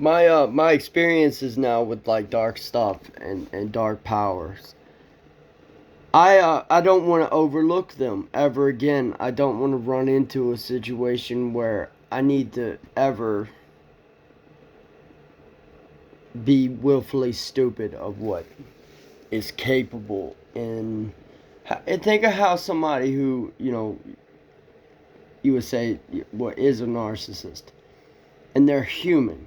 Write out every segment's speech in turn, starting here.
My experiences now with like dark stuff and dark powers. I don't want to overlook them ever again. I don't want to run into a situation where I need to ever be willfully stupid of what is capable. And think of how somebody who, you would say what is a narcissist, and they're human.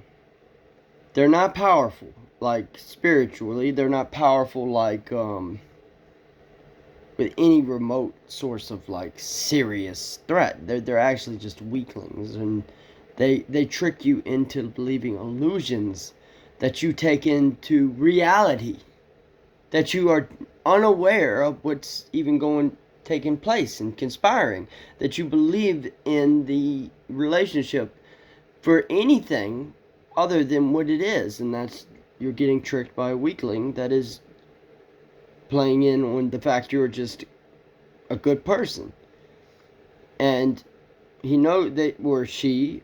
They're not powerful like spiritually. They're not powerful like with any remote source of like serious threat. They're actually just weaklings, and they trick you into believing illusions that you take into reality, that you are unaware of what's even taking place and conspiring, that you believe in the relationship for anything other than what it is, and that's you're getting tricked by a weakling that is playing in on the fact you're just a good person. And he knows that, or she,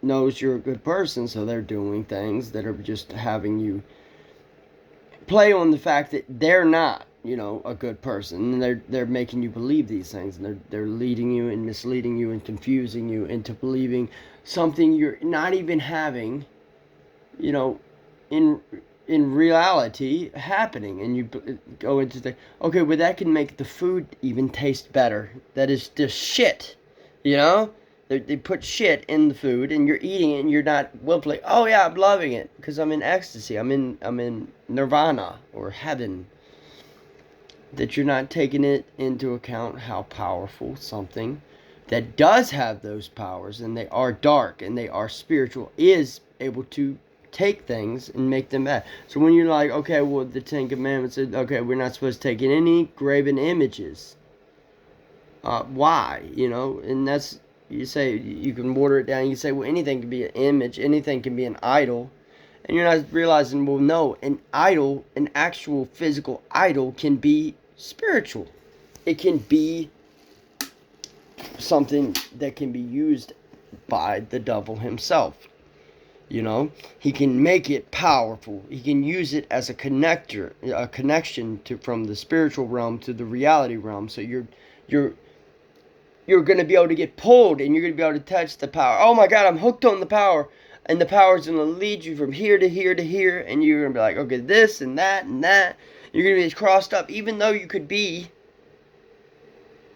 knows you're a good person, so they're doing things that are just having you play on the fact that they're not, a good person, and they're making you believe these things, and they're leading you and misleading you and confusing you into believing something you're not even having, in reality happening. And you go into the, okay, well, that can make the food even taste better. That is just shit, they put shit in the food, and you're eating it, and you're not willfully, oh yeah, I'm loving it because I'm in ecstasy, I'm in nirvana or heaven. That you're not taking it into account how powerful something that does have those powers, and they are dark and they are spiritual, is able to take things and make them bad. So when you're like, okay, well, the Ten Commandments said, okay, we're not supposed to take in any graven images. Why? And that's, you say, you can water it down. You say, well, anything can be an image, anything can be an idol. And you're not realizing, well, no, an idol, an actual physical idol, can be spiritual. It can be something that can be used by the devil himself. He can make it powerful. He can use it as a connector, a connection from the spiritual realm to the reality realm. So you're going to be able to get pulled, and you're going to be able to touch the power. Oh my God, I'm hooked on the power. And the power is going to lead you from here to here to here. And you're going to be like, okay, this and that and that. You're going to be crossed up, even though you could be,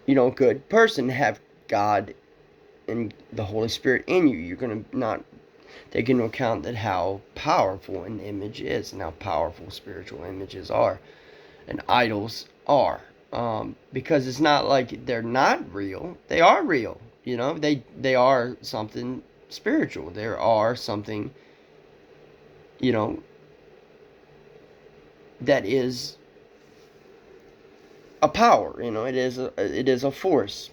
a good person, have God and the Holy Spirit in you. You're going to not take into account that how powerful an image is, and how powerful spiritual images are, and idols are. Because it's not like they're not real. They are real. They are something spiritual. There are something, that is a power. It is a force.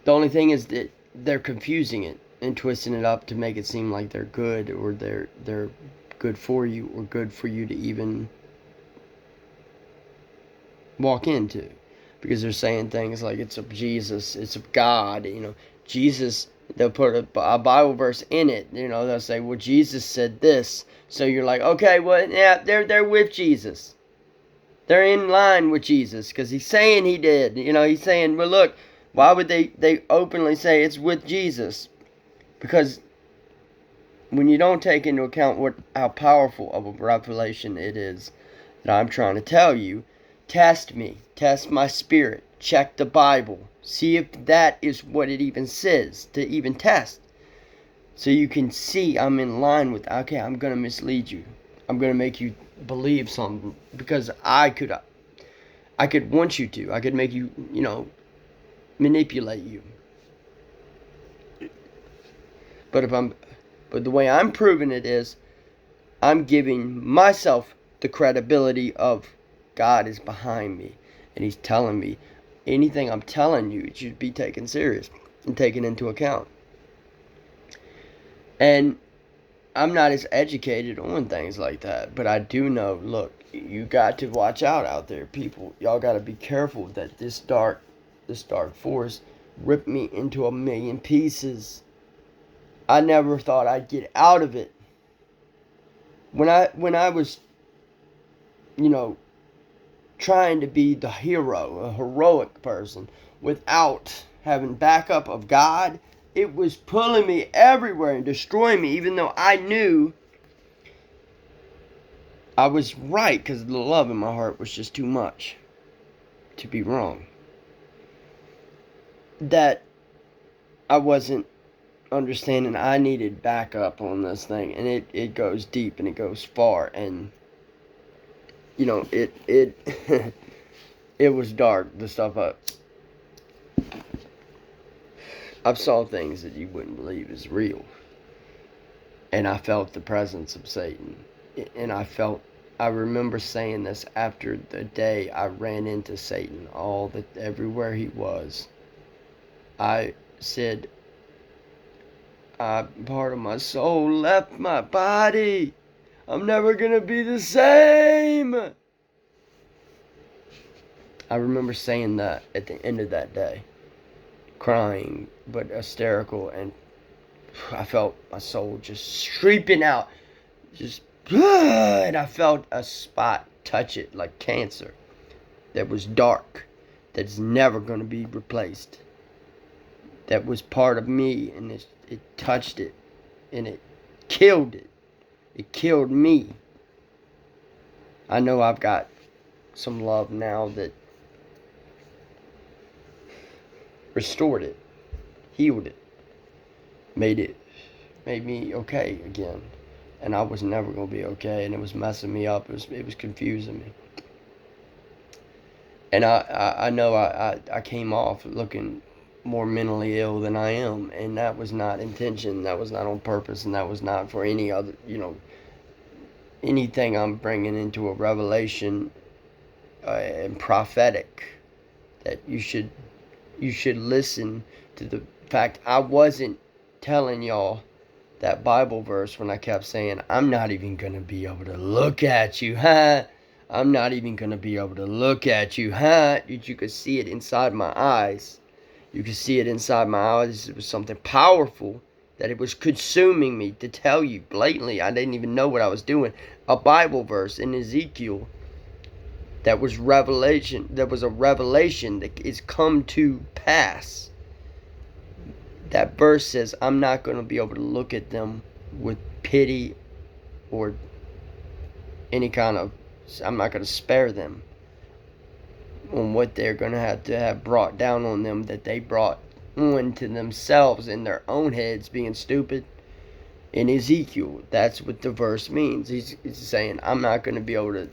The only thing is that they're confusing it and twisting it up to make it seem like they're good, or they're good for you, or good for you to even walk into, because they're saying things like it's of Jesus, it's of God. Jesus, they'll put a Bible verse in it. They'll say, well, Jesus said this, so you're like, okay, well, yeah, they're with Jesus, they're in line with Jesus, because he's saying he did. He's saying, well, look, why would they openly say it's with Jesus? Because when you don't take into account how powerful of a revelation it is that I'm trying to tell you, test me, test my spirit, check the Bible, see if that is what it even says, to even test, so you can see I'm in line with, okay, I'm going to mislead you, I'm going to make you believe something, because I could want you to, I could make you, manipulate you. But the way I'm proving it is, I'm giving myself the credibility of God is behind me, and he's telling me anything I'm telling you, it should be taken serious and taken into account. And I'm not as educated on things like that, but I do know, look, you got to watch out there, people. Y'all got to be careful that this dark force ripped me into a million pieces. I never thought I'd get out of it. When I was, you know, trying to be the hero, a heroic person, without having backup of God, it was pulling me everywhere and destroying me, even though I knew I was right, because the love in my heart was just too much to be wrong. That I wasn't understanding I needed backup on this thing, and it goes deep and it goes far, and it it was dark, the stuff I've saw things that you wouldn't believe is real. And I felt the presence of Satan. And I remember saying this after the day I ran into Satan, everywhere he was. I said, part of my soul left my body. I'm never gonna be the same. I remember saying that at the end of that day, crying but hysterical, and I felt my soul just shrieking out, and I felt a spot touch it like cancer that was dark, that's never going to be replaced, that was part of me, and it touched it, and it killed it. It killed me. I know I've got some love now that restored it, healed it, made me okay again. And I was never going to be okay, and it was messing me up. It was confusing me. And I know I came off looking more mentally ill than I am, and that was not intention. That was not on purpose, and that was not for any other, anything I'm bringing into a revelation and prophetic. That you should listen to the fact I wasn't telling y'all that Bible verse when I kept saying, I'm not even going to be able to look at you, huh? I'm not even going to be able to look at you, huh? You could see it inside my eyes. You could see it inside my eyes. It was something powerful, that it was consuming me, to tell you blatantly. I didn't even know what I was doing. A Bible verse in Ezekiel that was revelation. That was a revelation that is come to pass. That verse says, I'm not going to be able to look at them with pity or any kind of, I'm not going to spare them on what they're going to have brought down on them, that they brought on to themselves in their own heads, being stupid. In Ezekiel, that's what the verse means. He's saying, I'm not going to be able to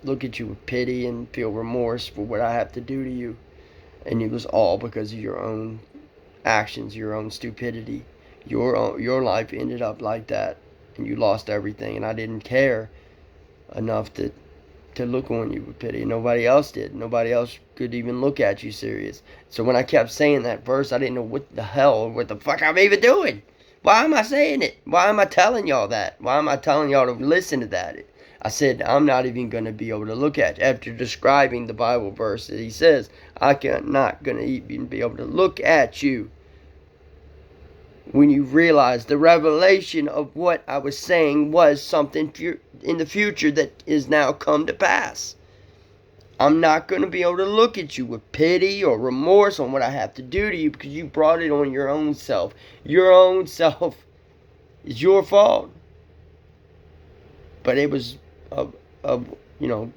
look at you with pity and feel remorse for what I have to do to you. And it was all because of your own actions, your own stupidity. Your life ended up like that, and you lost everything, and I didn't care enough to look on you with pity. Nobody else did. Nobody else could even look at you serious. So when I kept saying that verse, I didn't know what the fuck I'm even doing. Why am I saying it? Why am I telling y'all that? Why am I telling y'all to listen to that? I said, I'm not even going to be able to look at you. After describing the Bible verse that he says, not going to even be able to look at you. When you realize the revelation of what I was saying was something in the future that is now come to pass. I'm not going to be able to look at you with pity or remorse on what I have to do to you, because you brought it on your own self. Your own self is your fault. But it was a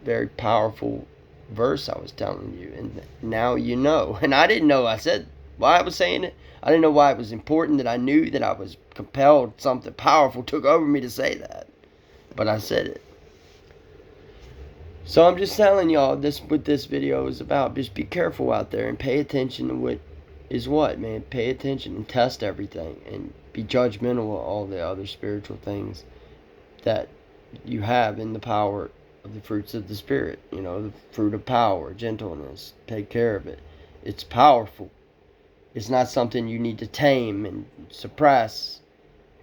very powerful verse I was telling you, and now you know. And I didn't know why I was saying it. I didn't know why it was important that I knew that I was compelled. Something powerful took over me to say that. But I said it. So I'm just telling y'all what this video is about. Just be careful out there and pay attention to what is what, man. Pay attention and test everything. And be judgmental of all the other spiritual things that you have in the power of the fruits of the Spirit. The fruit of power, gentleness. Take care of it. It's powerful. It's not something you need to tame and suppress.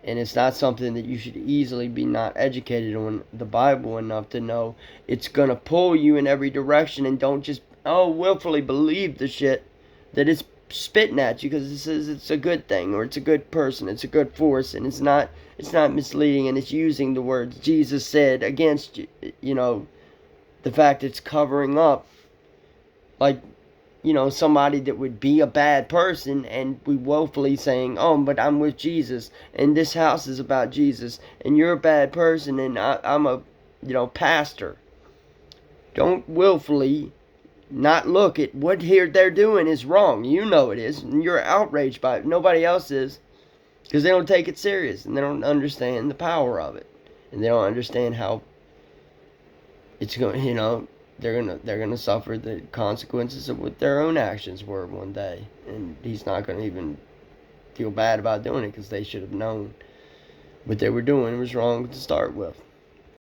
And it's not something that you should easily be not educated on the Bible enough to know it's going to pull you in every direction. And don't just, willfully believe the shit that it's spitting at you because it says it's a good thing, or it's a good person, it's a good force, and it's not misleading, and it's using the words Jesus said against you. The fact it's covering up, like, somebody that would be a bad person and be woefully saying, oh, but I'm with Jesus, and this house is about Jesus, and you're a bad person, and I'm a, pastor. Don't willfully not look at what here they're doing is wrong. You know it is, and you're outraged by it. Nobody else is, because they don't take it serious, and they don't understand the power of it, and they don't understand how it's going. They're gonna suffer the consequences of what their own actions were one day, and he's not gonna even feel bad about doing it because they should have known what they were doing was wrong to start with.